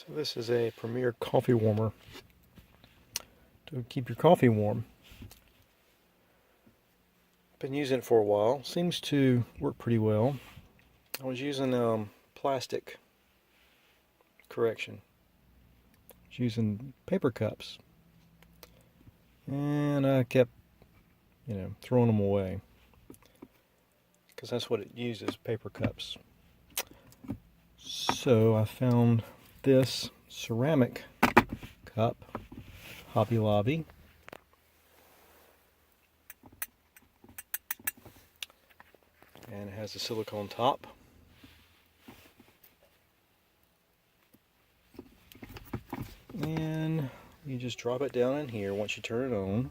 So this is a Premier coffee warmer to keep your coffee warm. Been using it for a while. Seems to work pretty well. I was using plastic correction. I was using paper cups. And I kept, throwing them away. Because that's what it uses, paper cups. So I found this ceramic cup, Hobby Lobby. And it has a silicone top. And you just drop it down in here once you turn it on.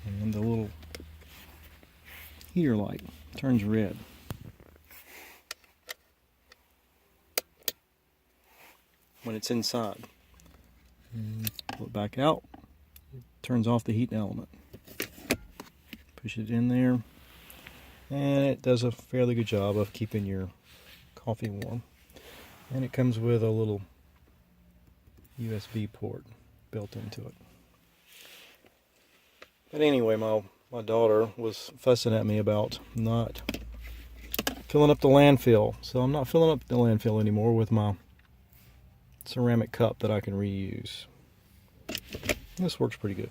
And the little heater light turns red. When it's inside. And pull it back out. It turns off the heat element. Push it in there. And it does a fairly good job of keeping your coffee warm. And it comes with a little USB port built into it. But anyway, my daughter was fussing at me about not filling up the landfill. So I'm not filling up the landfill anymore with my ceramic cup that I can reuse. This works pretty good.